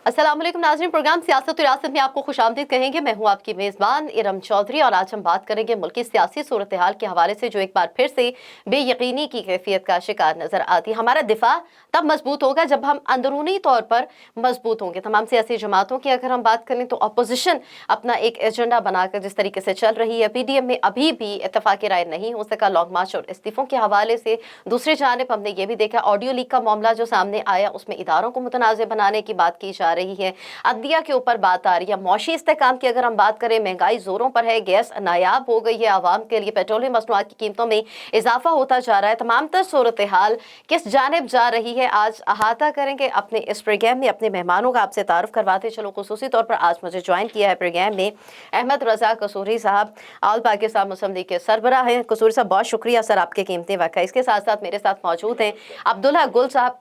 अस्सलाम वालेकुम नाज़रीन, प्रोग्राम सियासत और रियासत में आपको खुशामदीद कहेंगे। मैं हूं आपकी मेज़बान इरम चौधरी और आज हम बात करेंगे मुल्क की सियासी सूरत हाल के हवाले से जो एक बार फिर से बेयकीनी की कैफियत का शिकार नज़र आती है। हमारा दिफा तब मजबूत होगा जब हम अंदरूनी तौर पर मजबूत होंगे। तमाम सियासी जमातों की अगर हम बात करें तो अपोजिशन अपना एक एजेंडा बनाकर जिस तरीके से चल रही है, PDM में अभी भी इत्तफाक़ी राय नहीं हो सका लॉन्ग मार्च और इस्तीफ़ों के हवाले से। दूसरी जानिब हमने ये भी देखा ऑडियो लीक का मामला जो सामने आया, उसमें इदारों को मुतनाज़ बनाने की बात की जा रही है, अदलिया के ऊपर बात आ रही है। मौशी इस्तेकाम की अगर हम बात करें, महंगाई जोरों पर है, गैस नायाब हो गई है आवाम के लिए, पेट्रोलियम मसनूआत की कीमतों में इजाफा होता जा रहा है। तमाम तर सूरत हाल किस जानिब जा रही है, आज अहाता करेंगे अपने इस प्रोग्राम में। अपने मेहमानों का आपसे तारुफ करवाते चलो। खुसूसी तौर पर आज मुझे ज्वाइन किया है प्रोग्राम में अहमद रजा कसूरी साहब, ऑल पाकिस्तान मुस्लिम लीग के सरबराह हैं। कसूरी साहब, बहुत शुक्रिया सर आपके कीमती वक्त का। इसके साथ साथ मेरे साथ मौजूद हैं अब्दुल्ला गुल साहब,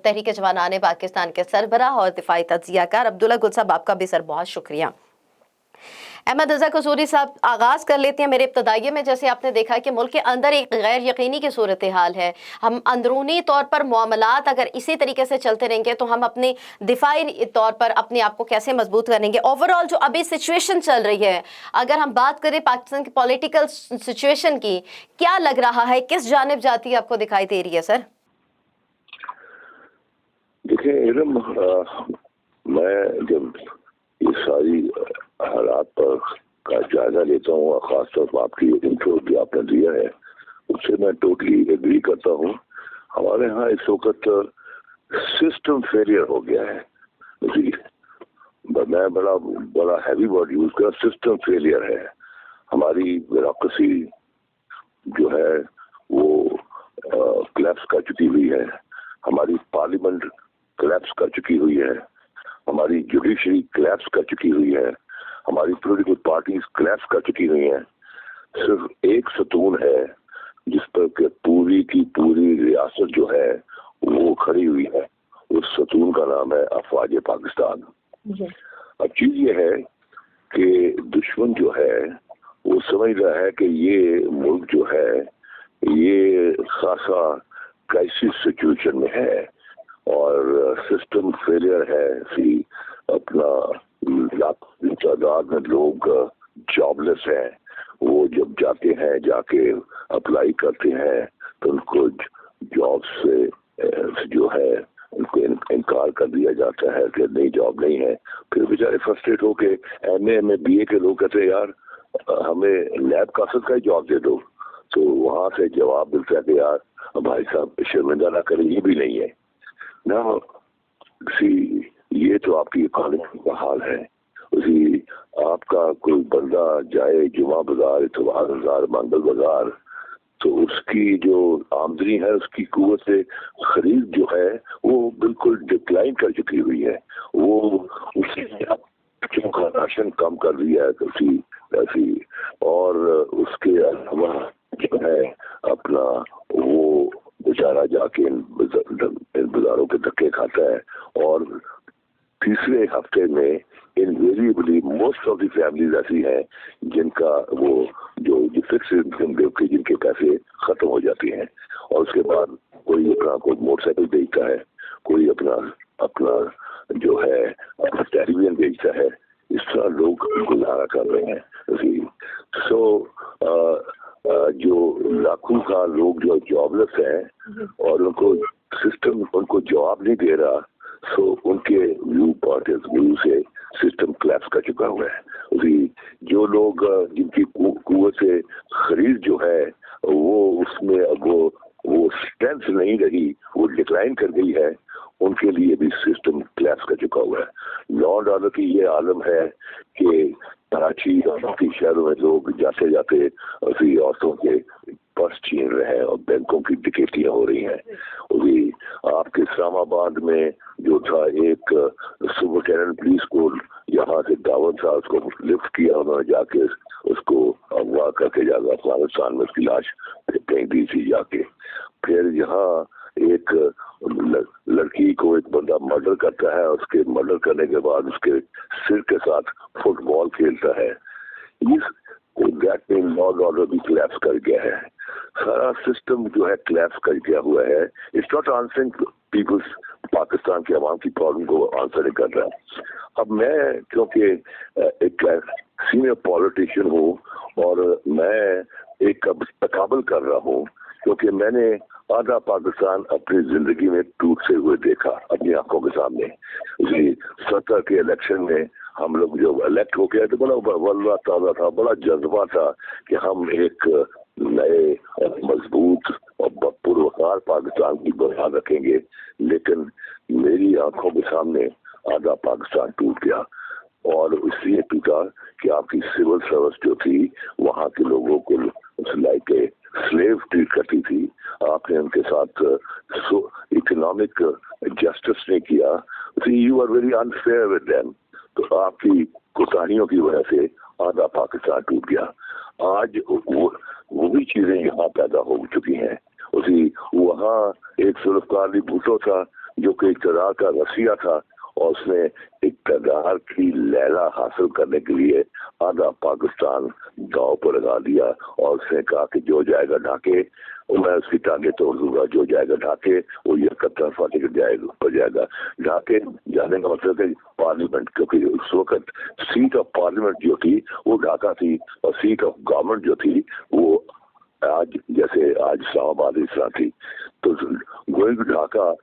तहरीक जवानाने पाकिस्तान के सरबराह और दिफाई तज्जियाकार। अब्दुल्ला गुल साहब, आपका भी सर बहुत शुक्रिया। अहमद रजा कसूरी साहब, आगाज़ कर लेते हैं मेरे इब्तदाइये में। जैसे आपने देखा कि मुल्क के अंदर एक गैर यकीनी की सूरत हाल है, हम अंदरूनी तौर पर मामलात अगर इसी तरिके से चलते रहेंगे तो हम अपने दिफाई तौर पर अपने आप को कैसे मजबूत करेंगे। ओवरऑल जो अभी सिचुएशन चल रही है, अगर हम बात करें पाकिस्तान की पॉलिटिकल सिचुएशन की, क्या लग रहा है, किस जानिब जाती है आपको दिखाई दे रही है सर? देखिए इरम, मैं जब ये सारी हालात पर का जायजा लेता हूँ और खासतौर पर आपकी इंट्रो जो आपने दिया है उससे मैं टोटली एग्री करता हूँ। हमारे यहाँ इस वक्त सिस्टम फेलियर हो गया है जी। मैं बड़ा हैवी वर्ड यूज कर, सिस्टम फेलियर है। हमारी ब्यूरोक्रेसी जो है वो क्लैप्स कर चुकी हुई है, हमारी पार्लियामेंट क्लैप्स कर चुकी हुई है, हमारी जुडिशरी क्लैप्स कर चुकी हुई है, हमारी पॉलिटिकल पार्टीज क्लैप्स कर चुकी हुई हैं। सिर्फ एक सतून है जिस पर कि पूरी की पूरी रियासत जो है वो खड़ी हुई है, उस सतून का नाम है अफवाज पाकिस्तान। अब चीज ये है कि दुश्मन जो है वो समझ रहा है कि ये मुल्क जो है ये खासा क्राइसिस सिचुएशन में है और सिस्टम फेलियर है। अपना लाखों तादाद में लोग जॉबलेस हैं, वो जब जाते हैं जाके अप्लाई करते हैं तो उनको जॉब से जो है उनको इनकार कर दिया जाता है कि नहीं, जॉब नहीं है। फिर बेचारे फ्रस्ट्रेट होके MA BA के लोग कहते हैं यार हमें लैब कासत का ही जॉब दे दो, तो वहां से जवाब मिलता है कि यार भाई साहब शर्मिंदा ना करें, ये भी नहीं है ना। ये तो आपकी इकोनॉमी का हाल है। उसी आपका कोई बंदा जाए जुमा बाजार, इतवार बाजार, मंगल बाजार, तो उसकी जो आमदनी है, उसकी कुव्वत से खरीद जो है वो बिल्कुल डिक्लाइन कर चुकी हुई है। वो उसने बच्चों का राशन कम कर दिया है ऐसी, और उसके अलावा जो है अपना वो बेचारा जाके इन बाजारों के धक्के खाता है। और तीसरे हफ्ते में invariably most of the families ऐसी हैं जिनका वो जो फिक्स इनकम के जिनके पैसे खत्म हो जाते हैं, और उसके बाद कोई अपना कोई मोटरसाइकिल बेचता है, कोई अपना जो है अपना टेलीविजन बेचता है। इस तरह लोग गुजारा कर रहे हैं। जो लाखों का लोग जो जॉबलेस हैं और उनको सिस्टम उनको जवाब नहीं दे रहा, सो उनके व्यू से सिस्टम क्लैप्स कर चुका हुआ है। जो लोग जिनकी कुव्वत से खरीद जो है वो उसमें अब वो स्ट्रेंथ नहीं रही, वो डिक्लाइन कर गई है, उनके लिए भी सिस्टम क्लैप्स कर चुका हुआ है। लॉ एंड ऑर्डर की ये आलम है कि कराची और बाकी शहरों में लोग जाते जाते औरतों के पर्स छीन रहे हैं और बैंकों की डकैतियां हो रही हैं। आपके इस्लामाबाद में जो था एक सुपरिटेंडेंट पुलिस को यहाँ से दावत था, उसको लिफ्ट किया, उन्होंने जाके उसको अगवा करके जाकर अफगानिस्तान में उसकी लाश फेंक दी थी जाके। फिर यहाँ एक लड़की को एक बंदा मर्डर करता है, उसके मर्डर करने के बाद उसके सिर के साथ फुटबॉल खेलता है। लॉ एंड ऑर्डर भी क्लैप्स कर गया है, सारा सिस्टम जो है क्लैप्स कर गया हुआ है। It's not answering peoples Pakistan के अवाम की प्रॉब्लम को आंसर नहीं कर रहा है। अब मैं क्योंकि एक सीनियर पॉलिटिशियन हूँ और मैं एक तकाबल कर रहा हूँ, क्योंकि मैंने आधा पाकिस्तान अपनी जिंदगी में टूटते हुए देखा अपनी आंखों के सामने। इसी 70 के इलेक्शन में हम लोग जो इलेक्ट हो गए तो बड़ा वल्ला ताजा था, बड़ा जज्बा था कि हम एक नए मजबूत और पुरवकार पाकिस्तान की बुनियाद रखेंगे। लेकिन मेरी आंखों के सामने आधा पाकिस्तान टूट गया, और इसलिए टूटा कि आपकी सिविल सर्विस जो थी वहाँ के लोगों को लाइक ए स्लेव ट्रीट करती थी। आपने उनके साथ इकोनॉमिक जस्टिस नहीं किया, you are very unfair with them. तो आपकी कोताहियों की वजह से आधा पाकिस्तान टूट गया। आज वही चीजें यहाँ पैदा हो चुकी हैं। उसी वहाँ एक जुल्फकार भुट्टो था जो कि इक़्तिदार का रसिया था, और उसने इक़्तिदार की लैला हासिल करने के लिए आधा पाकिस्तान दांव पर लगा दिया, और उसने कहा कि जो जाएगा ढाके मैं उसकी टांगे तोड़ दूंगा, जो जाएगा ढाके वो ये तरफा टिकट जाएगा। ढाके जाने का मतलब है पार्लियामेंट, क्योंकि उस वक्त सीट ऑफ पार्लियामेंट जो थी वो ढाका थी, और सीट ऑफ गवर्नमेंट जो थी वो आज जैसे आज इस्लामाबाद इस तरह थी। तो going to Dhaka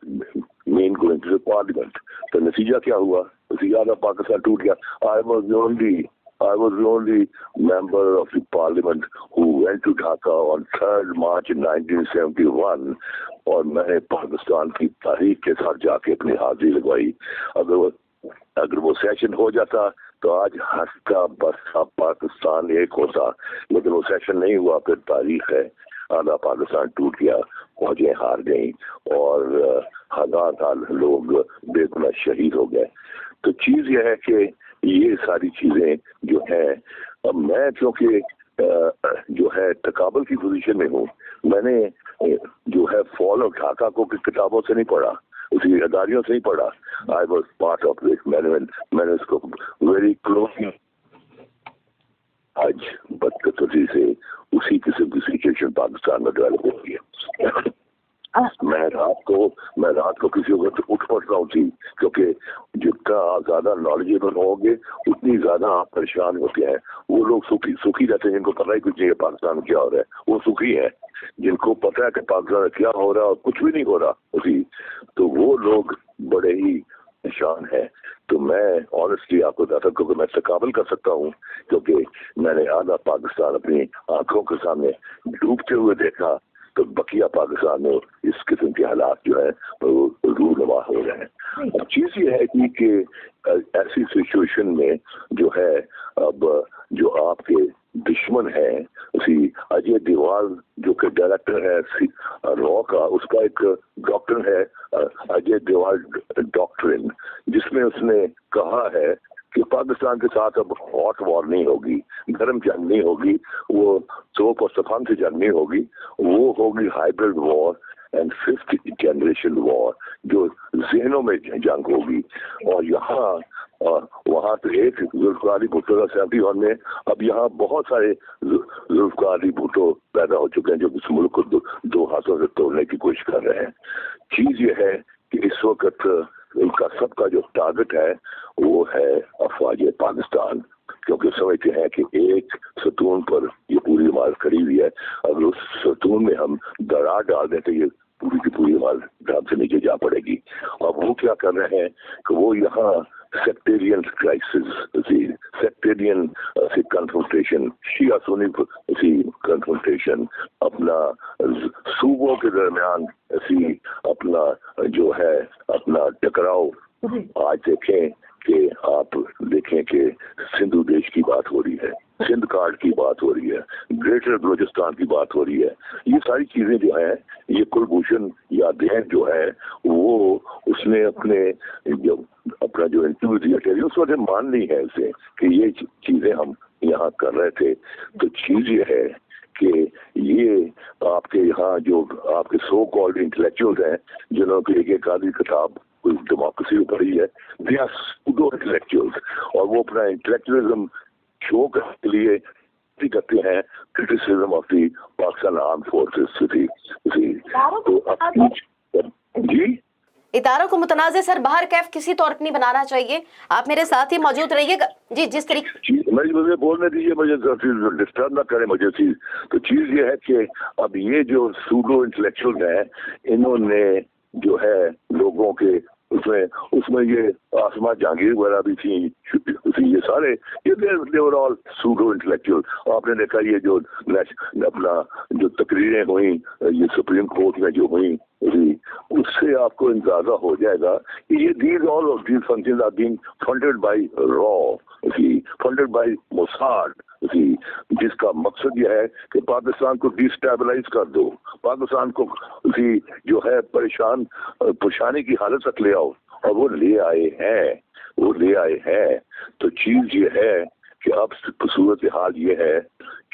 men going to parliament. तो नतीजा क्या हुआ, उसी आधा पाकिस्तान टूट गया। I was the only member of the parliament who went to Dhaka on 3rd March 1971, और मैंने पाकिस्तान की तारीख के साथ जाके अपनी हाजिरी लगवाई। अगर वो सेशन हो जाता तो आज हंसता बसता पाकिस्तान एक होता, लेकिन वो सेशन नहीं हुआ। फिर तारीख है, आधा पाकिस्तान टूट गया, फौजें हार गई, और हजार लोग बेगुनाह शहीद हो गए। तो चीज यह है कि ये सारी चीजें जो है, अब मैं क्योंकि जो है तकाबल की पोजीशन में हूँ, मैंने जो है फॉल ऑफ ढाका को किताबों से नहीं पढ़ा, उसी अदारियों से नहीं पढ़ा। I was part of this, मैंने उसको वेरी क्लोज आज बदकिस्मती से उसी किस्म की सिचुएशन पाकिस्तान में डेवलप हो गई है। मैं रात को किसी वक्त उठ पड़ रहा हूँ थी, क्योंकि जितना आप ज्यादा नॉलेजेबल होंगे उतनी ज्यादा आप परेशान होते हैं। वो लोग सुखी रहते हैं जिनको पता ही कुछ नहीं है पाकिस्तान में क्या हो रहा है, वो सुखी है। जिनको पता है कि पाकिस्तान में क्या हो रहा है और कुछ भी नहीं हो रहा उसी, तो वो लोग बड़े ही निशान है। तो मैं ऑनेस्टली आपको बताता हूँ, क्योंकि मैं तकाबल कर सकता हूँ, क्योंकि मैंने आधा पाकिस्तान अपनी आंखों के सामने डूबते हुए देखा। तो बकिया पाकिस्तान में इस किस्म के हालात जो है वो रूनुमा हो रहे हैं। अब चीज ये है कि ऐसी सिचुएशन में जो है, अब जो आपके दुश्मन है, उसी अजय देवाल जो कि डायरेक्टर है रॉ का, उसका एक डॉक्टर है अजय देवाल डॉक्ट्रिन, जिसमें उसने कहा है कि पाकिस्तान के साथ अब हॉट वॉर नहीं होगी, गर्म जंग नहीं होगी, वो तोप और तूफान से जंग नहीं होगी, वो होगी hybrid war and 5th generation war, जो जहनों में जंग होगी। और यहाँ वहाँ तो एक जुल्फकार भुट्टो का 71 में, अब यहाँ बहुत सारे जुल्फकार भुट्टो पैदा हो चुके हैं जो इस मुल्क को दो हाथों से तोड़ने की कोशिश कर रहे हैं। चीज ये है कि इस वक्त इनका सबका जो टारगेट है वो है अफवाज पाकिस्तान, क्योंकि समझते हैं कि एक सतून पर ये पूरी इमारत खड़ी हुई है, अगर उस सतून में हम दरार डाल दें तो ये पूरी की पूरी इमारत ढांच से नीचे जा पड़ेगी। और वो क्या कर रहे हैं कि वो यहाँ सेक्टेरियन क्राइसिस, सेक्टेरियन कन्फ्रंटेशन, शिया सुन्नी कन्फ्रंटेशन, अपना सूबों के दरमियान ऐसी अपना जो है अपना टकराव। आज देखें कि आप देखें कि सिंधु देश की बात हो रही है, सिंध कार्ड की बात हो रही है, ग्रेटर बलूचिस्तान की बात हो रही है। ये सारी चीजें जो हैं, ये कुलभूषण यादव जो है वो उसने अपना जो इंटरव्यू दिया था उस वक्त मान ली है उसे कि ये चीजें हम यहाँ कर रहे थे। तो चीज ये है कि ये आपके यहाँ जो आपके सो कॉल्ड इंटेलेक्चुअल्स हैं जिन्होंने एक आधी किताब डेमोक्रेसी पढ़ी है, दे आर सूडो इंटेलेक्चुअल्स, और वो अपना इंटेलेक्चुअलिज्म शो करने के लिए करते हैं criticism of the Pakistan armed forces. तो अब जी इदारों को मुतनाज़ सर बाहर कैफ किसी तौर पर नहीं बनाना चाहिए। आप मेरे साथ ही मौजूद रहिएगा जी। जिस तरीके मुझे बोलने दीजिए, मुझे डिस्टर्ब ना करें मुझे। चीज तो चीज ये है कि अब ये जो सूडो इंटेलेक्चुअल है, इन्होंने जो है लोगों के उसमें ये आसमा जहांगीर वगैरह भी थी, ये सारे ये ऑल सूडो इंटेलेक्चुअल। आपने देखा ये जो अपना जो तकरीरें हुई ये सुप्रीम कोर्ट में जो हुई, उससे आपको अंदाजा हो जाएगा कि ये these all of these functions are being funded by रॉ, फंडेड बाय मोसाद, जिसका मकसद यह है कि पाकिस्तान को डिस्टेबलाइज कर दो, पाकिस्तान को जो है परेशानी की हालत तक ले आओ, और वो ले आए हैं। तो चीज ये है कि अब सूरत हाल ये है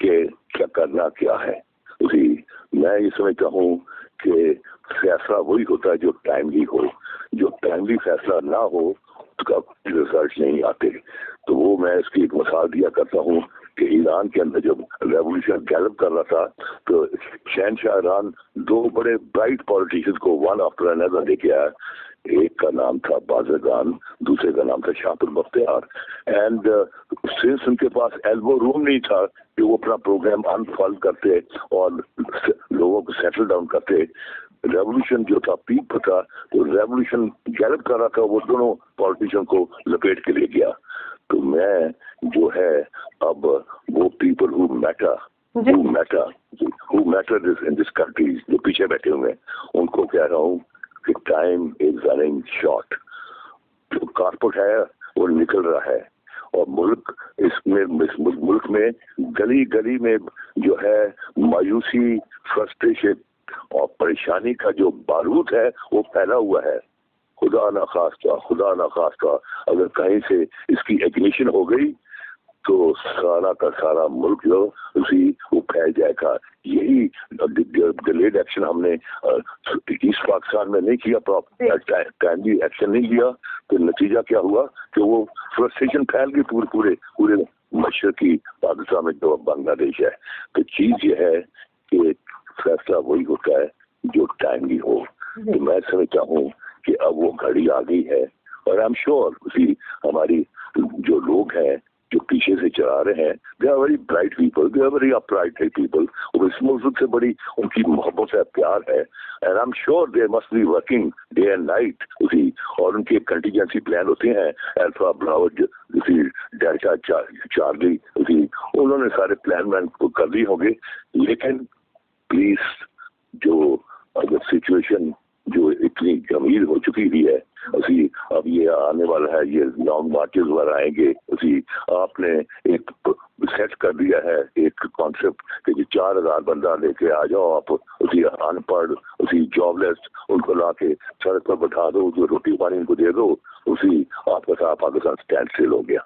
कि क्या करना क्या है। मैं ये समझता हूँ कि फैसला वही होता है जो टाइमली हो, जो टाइमली फैसला ना हो उसका रिजल्ट नहीं आते। तो वो मैं इसकी एक मिसाल दिया करता हूँ कि ईरान के अंदर जब रेवोल्यूशन गैलप कर रहा था तो शहनशाह ईरान दो बड़े ब्राइट पॉलिटिशियंस को वन आफ्टर अनदर लेके आया। एक का नाम था बाज़रगान, दूसरे का नाम था शाहपुर बख्तियार। एंड सिंस उनके पास एल्बो रूम नहीं था कि वो अपना प्रोग्राम अनफॉल्व करते और लोगों को सेटल डाउन करते, रेवोल्यूशन जो था पीक पर था, तो रेवोल्यूशन गैलप कर रहा था, वो दोनों पॉलिटिशियन को लपेट के ले गया। तो मैं जो है अब वो people who matter in this country जो पीछे बैठे हुए हैं, उनको कह रहा हूँ कि टाइम इज रनिंग शॉर्ट। जो कारपोरेट है वो निकल रहा है, और मुल्क मुल्क में गली गली में जो है मायूसी, फ्रस्ट्रेशन और परेशानी का जो बारूद है वो फैला हुआ है। खुदा ना खास्ता अगर कहीं से इसकी इग्निशन हो गई तो सारा का सारा मुल्क जो वो फैल जाएगा। यही डिलेड एक्शन हमने ईस्ट पाकिस्तान में नहीं किया, टाइमली एक्शन नहीं किया, तो नतीजा क्या हुआ कि वो फ्रस्ट्रेशन फैल गई पूरे मशरकी पाकिस्तान में जो बांग्लादेश है। तो चीज ये है कि फैसला वही होता है जो टाइमली हो। तो मैं समझता हूँ कि अब वो घड़ी आ गई है, और आई एम श्योर हमारी जो लोग हैं जो पीछे से चला रहे हैं, they are very bright people, they are very upright people, और इस मुल्क से बड़ी उनकी मोहब्बत है, प्यार है। And I am sure they must be working day and night, और उनके कंटीजेंसी प्लान होते हैं, अल्फा ब्रावो डेल्टा चार्ली, उन्होंने सारे प्लान कर लिए होंगे। लेकिन प्लीज, जो अगर सिचुएशन जो इतनी गंभीर हो चुकी हुई है, अब ये आने वाला है, ये लॉन्ग मार्चेस वगैरह आएंगे, आपने एक सेट कर दिया है एक कॉन्सेप्ट कि 4000 बंदा लेके आ जाओ आप, अनपढ़, जॉबलेस, उनको ला के सड़क पर बैठा दो, जो रोटी पानी उनको दे दो, आपका सारा पाकिस्तान स्टैंड स्टिल हो गया।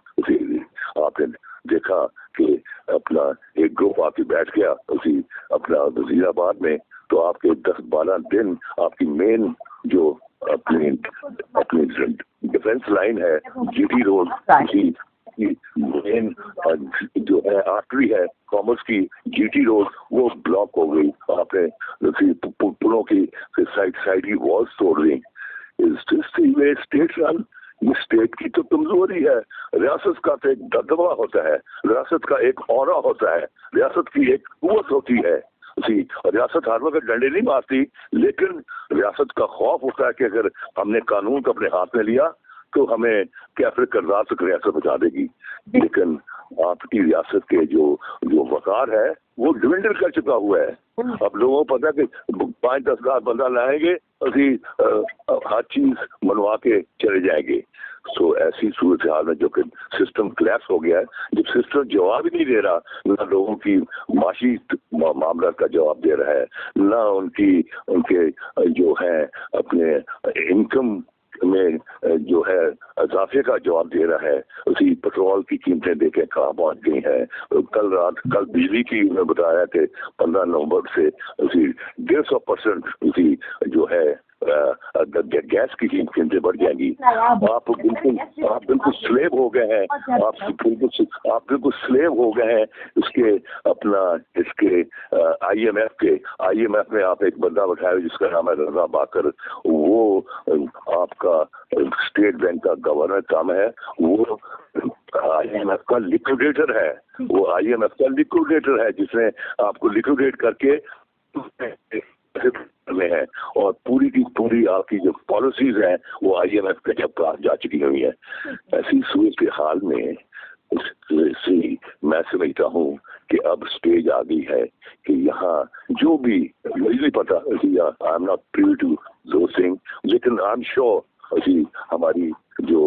आपने देखा कि अपना एक ग्रुप आके बैठ गया अपना वजीराबाद में, तो आपके 10-12 दिन आपकी मेन जो अपनी डिफेंस लाइन है, जीटी रोड, मेन जो है आर्टरी है कॉमर्स की, जीटी रोड, वो ब्लॉक हो गई। आपने पुलों की साइड की वॉल्स तोड़ दी। स्टेट रन, ये स्टेट की तो कमजोरी है। रियासत का तो एक दबदबा होता है, रियासत का एक ऑरा होता है, रियासत की एक कुव्वत होती है। रियासत हर वक्त डंडे नहीं मारती, लेकिन रियासत का खौफ होता है कि अगर हमने कानून को अपने हाथ में लिया तो हमें कैफर किरदार तक रियासत बचा देगी। लेकिन आपकी रियासत के जो वकार है वो डिविंडल कर चुका हुआ है। अब लोगों को पता है कि 5-10 लाख बंदा लाएंगे, हर चीज मनवा के चले जाएंगे। सो ऐसी सूरत हाल में जो कि सिस्टम क्लैश हो गया है, जब सिस्टम जवाब ही नहीं दे रहा, ना लोगों की माशी मामला का जवाब दे रहा है, ना उनके जो है अपने इनकम में जो है इजाफे का जवाब दे रहा है। पेट्रोल की कीमतें देखें कहाँ पहुंच गई हैं। कल बिजली की उन्होंने बताया कि 15 नवंबर से 150% जो है गैस की कीमतें बढ़ जाएंगी। आप बिल्कुल स्लेव हो गए हैं, आप बिल्कुल स्लेव हो गए हैं इसके IMF में आप एक बंदा बैठाया जिसका नाम है रजा बाकर, वो आपका स्टेट बैंक का गवर्नर काम है, वो IMF का लिक्विडेटर है, जिसने आपको लिक्विडेट करके में है, और पूरी की पूरी आपकी जो पॉलिसीज हैं वो IMF के जब पास जा चुकी हुई है। ऐसी सूरत के हाल में मैं समझता हूँ कि अब स्टेज आ गई है कि यहाँ जो भी, मुझे नहीं पता, I am not privy to those things, लेकिन आई एम श्योर हमारी जो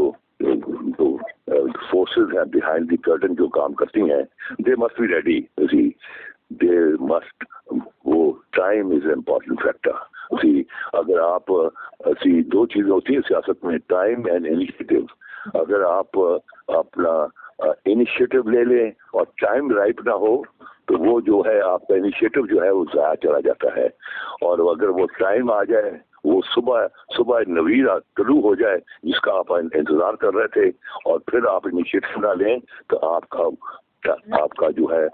फोर्सेस हैं बिहाइंड द कर्टन जो काम करती हैं, they must be ready, they must, वो टाइम इज इम्पोर्टेंट फैक्टर। अगर आप दो चीजें होती है सियासत में, टाइम एंड इनिशिएटिव। अगर आप अपना इनिशिएटिव ले लें और टाइम राइप ना हो तो वो जो है आपका इनिशिएटिव जो है वो ज़ाया चला जाता है, और अगर वो टाइम आ जाए, वो सुबह नवीर शुरू हो जाए जिसका आप इंतजार कर रहे थे, और फिर आप इनिशिएटिव ना लें तो आपका जो है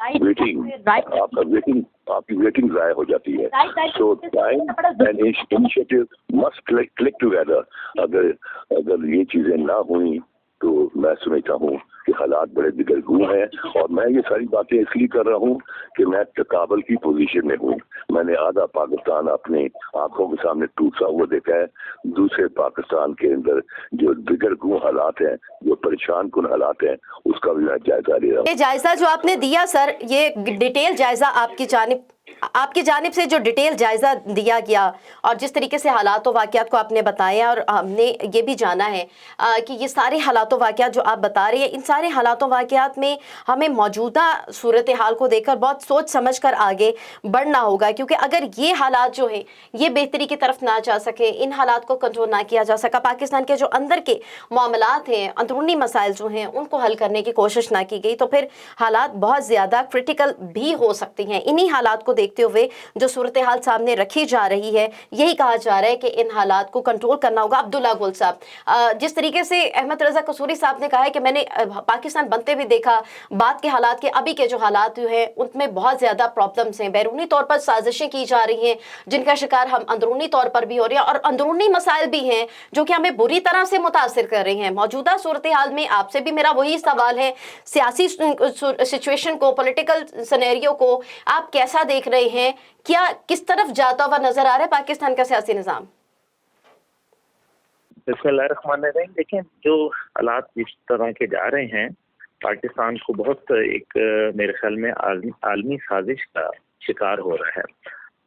आपकी वेटिंग ज़ाया हो जाती है। सो time and initiative must click together. अगर ये चीज़ें ना हुई तो मैं समझता हूँ कि हालात बड़े बिगड़गू हैं, और मैं ये सारी बातें इसलिए कर रहा हूँ कि मैं तकाबल की पोजीशन में हूँ। मैंने आधा पाकिस्तान अपने आंखों के सामने टूटता हुआ देखा है, दूसरे पाकिस्तान के अंदर जो बिगड़गू हालात हैं, जो परेशान कुन हालात हैं, उसका भी मैं जायजा ले रहा हूँ। ये जायजा जो आपने दिया सर, ये डिटेल जायजा आपकी जानिब से जो डिटेल जायजा दिया गया और जिस तरीके से हालात व वाक़यात को आपने बताया, और हमने ये भी जाना है कि ये सारे हालात व वाक़यात जो आप बता रहे हैं, इन सारे हालात व वाक़यात में हमें मौजूदा सूरत हाल को देखकर बहुत सोच समझ कर आगे बढ़ना होगा, क्योंकि अगर ये हालात जो हैं ये बेहतरी की तरफ ना जा सके, इन हालात को कंट्रोल ना किया जा सका, पाकिस्तान के जो अंदर के मामलात हैं, अंदरूनी मसाइल जो हैं उनको हल करने की कोशिश ना की गई, तो फिर हालात बहुत ज़्यादा क्रिटिकल भी हो सकती हैं। इन्हीं हालात को देखते हुए जो सूरत हाल सामने रखी जा रही है, यही कहा जा रहा है कि इन हालात को कंट्रोल करना होगा। अब्दुल्ला गुल साहब, जिस तरीके से अहमद रजा कसूरी साहब ने कहा है कि मैंने पाकिस्तान बनते भी देखा, बाद के हालात के अभी के जो हालात हैं उनमें बहुत ज़्यादा प्रॉब्लम्स हैं, बैरूनी तौर पर साजिशें की जा रही हैं जिनका शिकार हम अंदरूनी तौर पर भी हो रहे हैं, और अंदरूनी मसाइल भी हैं जो कि हमें बुरी तरह से मुतासिर कर रही हैं। मौजूदा सूरत हाल में आपसे भी मेरा वही सवाल है, सियासी सिचुएशन को, पॉलिटिकल सिनेरियो को आप कैसा देख रहे हैं? क्या किस तरफ जाता हुआ नजर आ रहा है पाकिस्तान का सियासी निज़ाम? बिस्मिल्लाहिर्रहमानिर्रहीम। देखें, जो हालात जिस तरह के जा रहे हैं, पाकिस्तान को बहुत एक मेरे ख्याल में आलमी साजिश का शिकार हो रहा है,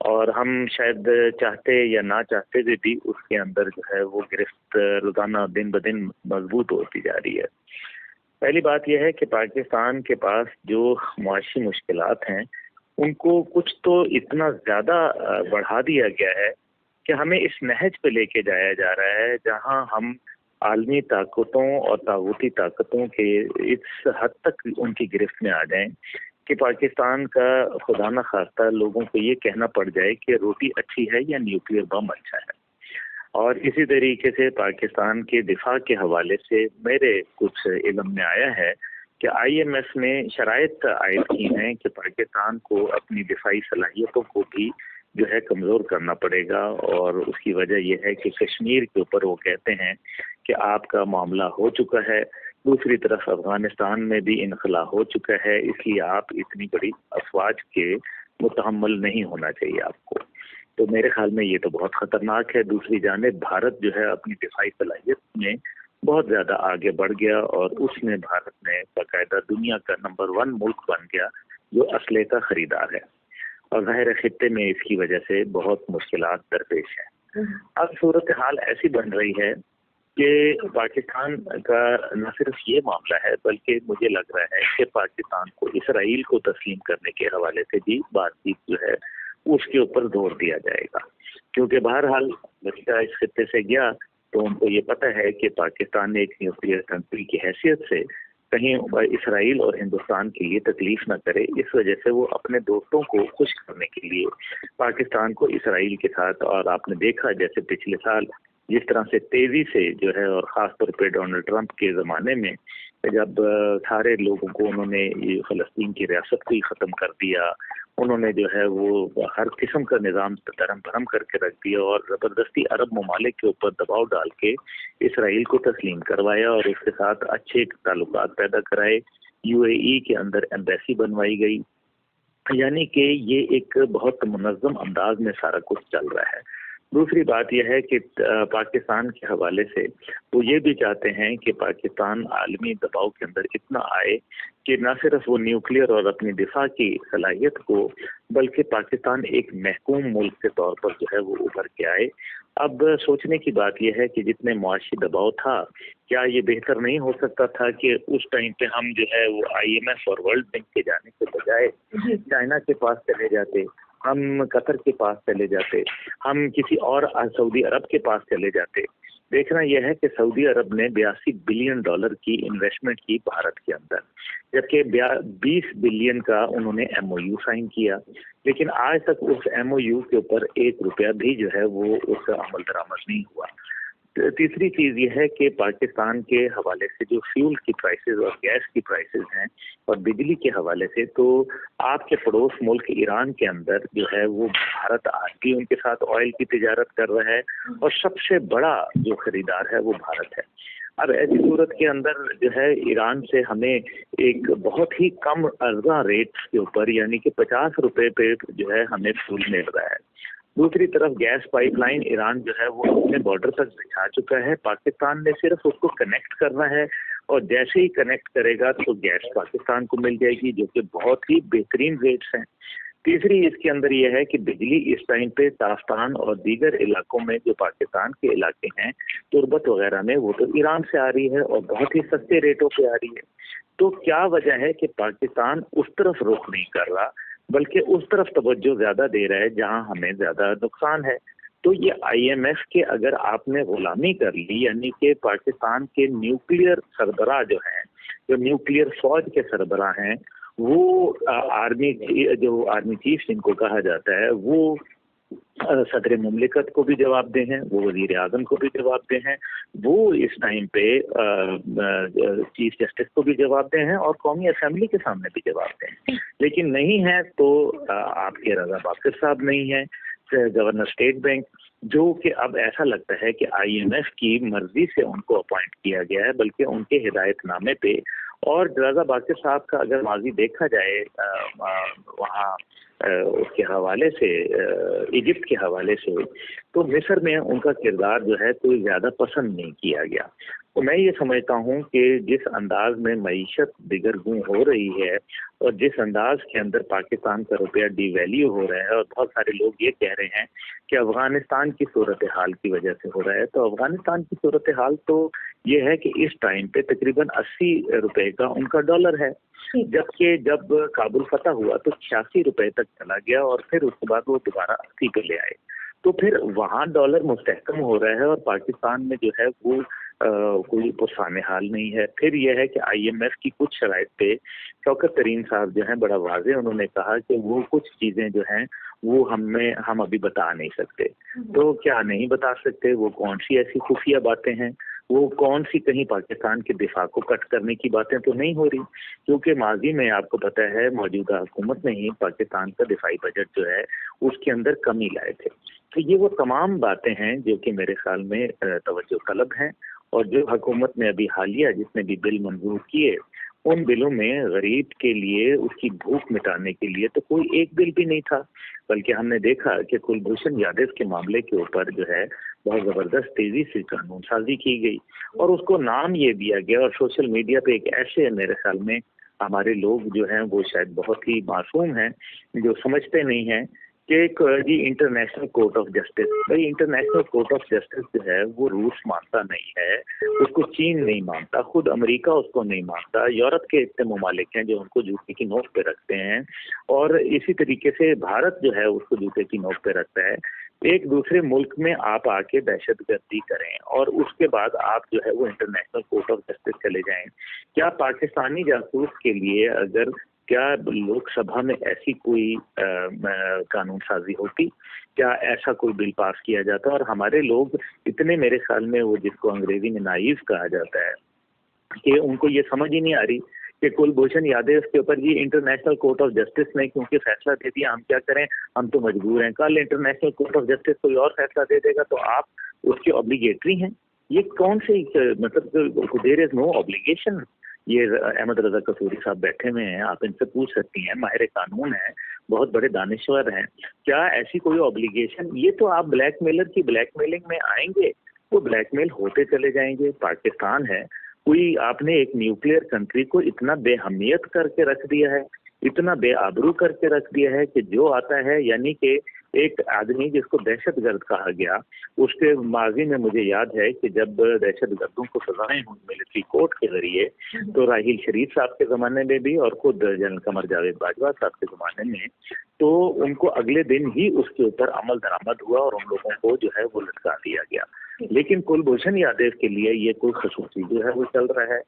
और हम शायद चाहते या ना चाहते हुए भी उसके अंदर जो है वो गिरफ्त रोजाना दिन ब दिन मजबूत होती जा रही है। पहली बात यह है कि पाकिस्तान के पास जो मुआशी मुश्किलात हैं उनको कुछ तो इतना ज़्यादा बढ़ा दिया गया है कि हमें इस नहज पे लेके जाया जा रहा है जहां हम आलमी ताकतों और तागूती ताकतों के इस हद तक उनकी गिरफ्त में आ जाएं कि पाकिस्तान का खुदा न खास्ता लोगों को ये कहना पड़ जाए कि रोटी अच्छी है या न्यूक्लियर बम अच्छा है। और इसी तरीके से पाकिस्तान के दिफा के हवाले से मेरे कुछ इल्म में आया है कि IMF ने शराइत आयद की हैं कि पाकिस्तान को अपनी दिफाई सलाहियतों को भी जो है कमज़ोर करना पड़ेगा, और उसकी वजह यह है कि कश्मीर के ऊपर वो कहते हैं कि आपका मामला हो चुका है, दूसरी तरफ अफगानिस्तान में भी इनखला हो चुका है, इसलिए आप इतनी बड़ी अफवाज के मुतहम्मल नहीं होना चाहिए आपको। तो मेरे ख्याल में ये तो बहुत ख़तरनाक है। दूसरी जानिब भारत जो है अपनी दिफाई सलाहियत में बहुत ज़्यादा आगे बढ़ गया, और उसमें भारत ने बाकायदा दुनिया का नंबर 1 मुल्क बन गया जो असले का ख़रीदार है, और ज़ाहिर खित्ते में इसकी वजह से बहुत मुश्किलात दरपेश हैं। अब सूरत हाल ऐसी बन रही है कि पाकिस्तान का न सिर्फ ये मामला है, बल्कि मुझे लग रहा है कि पाकिस्तान को इसराइल को तस्लीम करने के हवाले से भी बातचीत जो है उसके ऊपर जोर दिया जाएगा, क्योंकि बहरहाल अमेरिका इस खित्ते से गया तो उनको ये पता है कि पाकिस्तान ने एक न्यूक्लियर कंट्री की हैसियत से कहीं इसराइल और हिंदुस्तान के लिए तकलीफ न करे। इस वजह से वो अपने दोस्तों को खुश करने के लिए पाकिस्तान को इसराइल के साथ, और आपने देखा जैसे पिछले साल जिस तरह से तेजी से जो है, और ख़ास तौर पे डोनाल्ड ट्रंप के ज़माने में जब सारे लोगों को उन्होंने ये फ़लस्तीन की रियासत को ही ख़त्म कर दिया, उन्होंने जो है वो हर किस्म का निज़ाम धर्म भरम करके रख दिया और ज़बरदस्ती अरब ममालिक के ऊपर दबाव डाल के इसराइल को तस्लीम करवाया और उसके साथ अच्छे ताल्लुकात पैदा कराए। यूएई के अंदर एम्बेसी बनवाई गई, यानी कि ये एक बहुत मुनज़्ज़म अंदाज में सारा कुछ चल रहा है। दूसरी बात यह है कि पाकिस्तान के हवाले से वो ये भी चाहते हैं कि पाकिस्तान आलमी दबाव के अंदर इतना आए कि न सिर्फ वो न्यूक्लियर और अपनी दिफा की सलाहियत को, बल्कि पाकिस्तान एक महकूम मुल्क के तौर पर जो है वो उभर के आए। अब सोचने की बात यह है कि जितने मुआशी दबाव था, क्या ये बेहतर नहीं हो सकता था कि उस टाइम पे हम जो है वो IMF और वर्ल्ड बैंक के जाने के बजाय चाइना के पास चले जाते, हम कतर के पास चले जाते, हम किसी और सऊदी अरब के पास चले जाते। देखना यह है कि सऊदी अरब ने $82 बिलियन की इन्वेस्टमेंट की भारत के अंदर, जबकि 20 बिलियन का उन्होंने MOU साइन किया, लेकिन आज तक उस MOU के ऊपर ₹1 भी जो है वो उस अमल दरामद नहीं हुआ। तीसरी चीज़ ये है कि पाकिस्तान के हवाले से जो फ्यूल की प्राइसेस और गैस की प्राइसेस हैं और बिजली के हवाले से, तो आपके पड़ोस मुल्क ईरान के अंदर जो है वो भारत आज भी उनके साथ ऑयल की तिजारत कर रहा है और सबसे बड़ा जो खरीदार है वो भारत है। अब ऐसी सूरत के अंदर जो है ईरान से हमें एक बहुत ही कम अर्जा रेट के ऊपर, यानी कि ₹50 पे जो है हमें फ्यूल मिल रहा है। दूसरी तरफ गैस पाइपलाइन ईरान जो है वो अपने बॉर्डर तक बिछा चुका है, पाकिस्तान ने सिर्फ उसको कनेक्ट करना है और जैसे ही कनेक्ट करेगा तो गैस पाकिस्तान को मिल जाएगी, जो कि बहुत ही बेहतरीन रेट्स हैं। तीसरी इसके अंदर यह है कि बिजली इस टाइम पे ताफ्तान और दीगर इलाकों में जो पाकिस्तान के इलाके हैं, तुर्बत वगैरह में, वो तो ईरान से आ रही है और बहुत ही सस्ते रेटों पे आ रही है। तो क्या वजह है कि पाकिस्तान उस तरफ रुख नहीं कर रहा, बल्कि उस तरफ तवज्जो ज्यादा दे रहा है जहां हमें ज्यादा नुकसान है। तो ये IMF के अगर आपने गुलामी कर ली, यानी कि पाकिस्तान के न्यूक्लियर सरबराह जो हैं, जो न्यूक्लियर फौज के सरबराह हैं, वो आर्मी चीफ जिनको कहा जाता है, वो सदर मुमलिकत को भी जवाबदेह हैं, वो वजीर आजम को भी जवाबदेह हैं, वो इस टाइम पे चीफ जस्टिस को भी जवाबदेह हैं और कौमी असेंबली के सामने भी जवाबदेह हैं। लेकिन नहीं है तो आपके रजा बाकर साहब नहीं है, गवर्नर स्टेट बैंक, जो कि अब ऐसा लगता है कि IMF की मर्जी से उनको अपॉइंट किया गया है, बल्कि उनके हिदायतनामे पे। और रजा बाकर साहब का अगर माजी देखा जाए वहाँ उसके हवाले से, इजिप्ट के हवाले से, तो मिस्र में उनका किरदार जो है कोई ज़्यादा पसंद नहीं किया गया। तो मैं ये समझता हूँ कि जिस अंदाज में मईशत दिगरगूं हो रही है और जिस अंदाज के अंदर पाकिस्तान का रुपया डिवैल्यू हो रहा है, और बहुत सारे लोग ये कह रहे हैं कि अफगानिस्तान की सूरत हाल की वजह से हो रहा है, तो अफगानिस्तान की सूरत हाल तो ये है कि इस टाइम पे तकरीबन ₹80 का उनका डॉलर है, जबकि जब काबुल फतह हुआ तो ₹86 तक चला गया और फिर उसके बाद वो दोबारा 80 पे ले आए। तो फिर वहाँ डॉलर मुस्तहकम हो रहा है और पाकिस्तान में जो है वो कोई पुरसाने हाल नहीं है। फिर यह है कि IMF की कुछ शराइत पे शौकत तरीन साहब जो हैं बड़ा वाज़ेह उन्होंने कहा कि वो कुछ चीज़ें जो हैं वो हम अभी बता नहीं सकते। तो क्या नहीं बता सकते? वो कौन सी ऐसी खुफिया बातें हैं, वो कौन सी कहीं पाकिस्तान के दिफा को कट करने की बातें तो नहीं हो रही, क्योंकि माजी में आपको पता है मौजूदा हुकूमत ने ही पाकिस्तान का दिफाई बजट जो है उसके अंदर कमी लाए थे। तो ये वो तमाम बातें हैं जो कि मेरे ख्याल में तवज्जो तलब हैं, और जो हुकूमत ने अभी हालिया जितने भी बिल मंजूर किए, उन बिलों में गरीब के लिए उसकी भूख मिटाने के लिए तो कोई एक बिल भी नहीं था, बल्कि हमने देखा कि कुलभूषण यादव के मामले के ऊपर जो है बहुत ज़बरदस्त तेज़ी से कानून साजी की गई और उसको नाम ये दिया गया। और सोशल मीडिया पे एक ऐसे मेरे ख्याल में हमारे लोग जो हैं वो शायद बहुत ही मासूम हैं, जो समझते नहीं हैं कि जी इंटरनेशनल कोर्ट ऑफ जस्टिस, भाई इंटरनेशनल कोर्ट ऑफ जस्टिस जो है वो रूस मानता नहीं है, उसको चीन नहीं मानता, खुद अमेरिका उसको नहीं मानता, यूरोप के इतने ममालिक हैं जो उनको जूते की नोक पे रखते हैं, और इसी तरीके से भारत जो है उसको जूते की नोक पे रखता है। ایک دوسرے ملک میں آپ آ کے دہشت گردی کریں اور اس کے بعد آپ جو ہے وہ انٹرنیشنل کورٹ آف جسٹس چلے جائیں. کیا پاکستانی جاسوس کے لیے اگر کیا لوک سبھا میں ایسی کوئی قانون سازی ہوتی, کیا ایسا کوئی بل پاس کیا جاتا؟ اور ہمارے لوگ اتنے میرے خیال میں وہ جس کو انگریزی میں نائیو کہا جاتا ہے کہ ان کو یہ سمجھ ہی نہیں آ رہی کہ کلبھوشن یادیو کے اوپر یہ انٹرنیشنل کورٹ آف جسٹس نے کیونکہ فیصلہ دے دیا, ہم کیا کریں, ہم تو مجبور ہیں. کل انٹرنیشنل کورٹ آف جسٹس کوئی اور فیصلہ دے دے گا تو آپ اس کے obligatory ہیں. یہ کون سی مطلب دیر از نو obligation. یہ احمد رضا قصوری صاحب بیٹھے ہوئے ہیں, آپ ان سے پوچھ سکتی ہیں, ماہر قانون ہیں, بہت بڑے دانشور ہیں. کیا ایسی کوئی obligation؟ یہ تو آپ بلیک میلر کی بلیک میلنگ میں آئیں گے, وہ بلیک میل ہوتے چلے جائیں گے. پاکستان ہے کوئی, آپ نے ایک نیوکلیئر کنٹری کو اتنا بے اہمیت کر کے رکھ دیا ہے, اتنا بے آبرو کر کے رکھ دیا ہے کہ جو آتا ہے, یعنی کہ ایک آدمی جس کو دہشت گرد کہا گیا, اس کے ماضی میں مجھے یاد ہے کہ جب دہشت گردوں کو سزائیں ہوئی ملٹری کورٹ کے ذریعے, تو راحیل شریف صاحب کے زمانے میں بھی اور خود جنرل قمر جاوید باجوہ صاحب کے زمانے میں, تو ان کو اگلے دن ہی اس کے اوپر عمل درآمد ہوا اور ان لوگوں کو جو ہے وہ لٹکا دیا گیا. لیکن کلبھوشن یادیو کے لیے یہ کوئی خصوصی جو ہے وہ چل رہا ہے.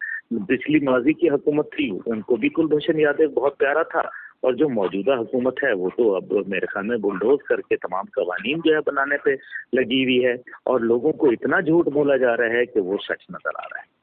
پچھلی ماضی کی حکومت تھی, ان کو بھی کلبھوشن یادیو بہت پیارا تھا, اور جو موجودہ حکومت ہے وہ تو اب میرے خیال میں بلڈوز کر کے تمام قوانین جو ہے بنانے پہ لگی ہوئی ہے, اور لوگوں کو اتنا جھوٹ بولا جا رہا ہے کہ وہ سچ نظر آ رہا ہے.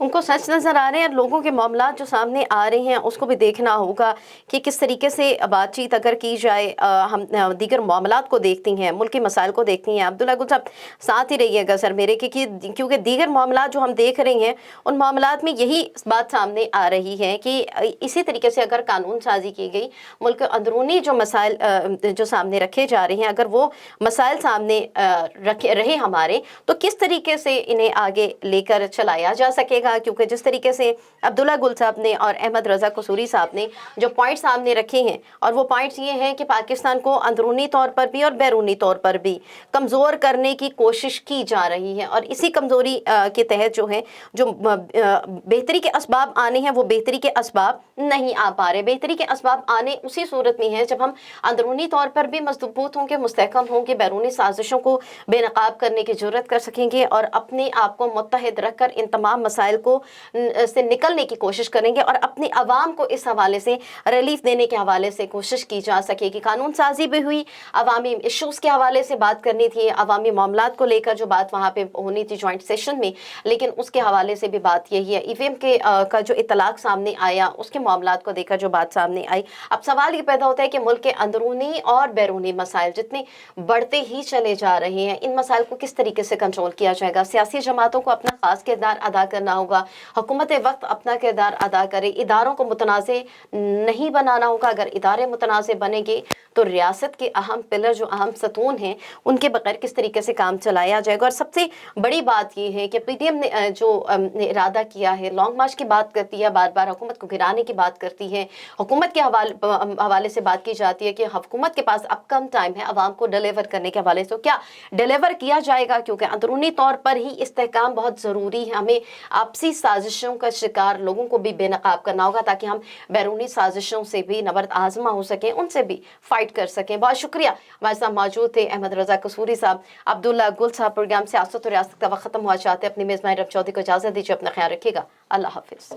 ان کو سچ نظر آ رہے ہیں, اور لوگوں کے معاملات جو سامنے آ رہے ہیں اس کو بھی دیکھنا ہوگا کہ کس طریقے سے بات چیت اگر کی جائے. ہم دیگر معاملات کو دیکھتی ہیں, ملکی مسائل کو دیکھتی ہیں. عبداللہ گل صاحب ساتھ ہی رہیے گا سر میرے, کیونکہ دیگر معاملات جو ہم دیکھ رہے ہیں ان معاملات میں یہی بات سامنے آ رہی ہے کہ اسی طریقے سے اگر قانون سازی کی گئی, ملک اندرونی جو مسائل جو سامنے رکھے جا رہے ہیں, اگر وہ مسائل سامنے رہے ہمارے, تو کس طریقے سے انہیں آگے لے کر چلایا جا سکے گا. کیونکہ جس طریقے سے عبداللہ گل صاحب نے اور احمد رضا قصوری صاحب نے جو پوائنٹ سامنے رکھے ہیں, اور وہ پوائنٹس یہ ہیں کہ پاکستان کو اندرونی طور پر بھی اور بیرونی طور پر بھی کمزور کرنے کی کوشش کی جا رہی ہے, اور اسی کمزوری کے تحت جو ہے جو بہتری کے اسباب آنے ہیں وہ بہتری کے اسباب نہیں آ پا رہے. بہتری کے اسباب آنے اسی صورت میں ہیں جب ہم اندرونی طور پر بھی مضبوط ہوں گے, مستحکم ہوں گے, بیرونی سازشوں کو بے نقاب کرنے کی جرات کر سکیں گے, اور اپنے آپ کو متحد رکھ کر ان تمام مسائل کو سے نکلنے کی کوشش کریں گے, اور اپنی عوام کو اس حوالے سے ریلیف دینے کے حوالے سے کوشش کی جا سکے گی. قانون سازی بھی ہوئی, عوامی ایشوز کے حوالے سے بات کرنی تھی, عوامی معاملات کو لے کر جو بات وہاں پہ ہونی تھی جوائنٹ سیشن میں, لیکن اس کے حوالے سے بھی بات یہی ہے. ای وی ایم کے کا جو اطلاق سامنے آیا, اس کے معاملات کو دیکھ کر جو بات سامنے آئی, اب سوال یہ پیدا ہوتا ہے کہ ملک کے اندرونی اور بیرونی مسائل جتنے بڑھتے ہی چلے جا رہے ہیں, ان مسائل کو کس طریقے سے کنٹرول کیا جائے گا. سیاسی جماعتوں کو اپنا خاص کردار ادا کرنا ہوگا, حکومت وقت اپنا کردار ادا کرے, اداروں کو متنازع نہیں بنانا ہوگا. اگر ادارے متنازع بنیں گے تو ریاست کے اہم پلر جو اہم ستون ہیں ان کے بغیر کس طریقے سے کام چلایا جائے گا. اور سب سے بڑی بات یہ ہے کہ پی ٹی ایم نے جو ارادہ کیا ہے, لانگ مارچ کی بات کرتی ہے, بار بار حکومت کو گرانے کی بات کرتی ہے, حکومت کے حوالے سے بات کی جاتی ہے کہ حکومت کے پاس اب کم ٹائم ہے عوام کو ڈیلیور کرنے کے حوالے سے. کیا ڈیلیور کیا جائے گا؟ کیونکہ اندرونی طور پر ہی استحکام بہت ضروری ہے. ہمیں آپسی سازشوں کا شکار لوگوں کو بھی بے نقاب کرنا ہوگا تاکہ ہم بیرونی سازشوں سے بھی نبرد آزما ہو سکیں, ان سے بھی فائٹ کر سکیں. بہت شکریہ, ہمارے ساتھ موجود تھے احمد رضا قصوری صاحب. عبداللہ گل صاحب پروگرام سیاست و ریاست کا وقت ختم ہوا چاہتے ہیں, اپنی میزبان رب چودھری کو اجازت دیجیے, اپنا خیال رکھیے گا. اللہ حافظ.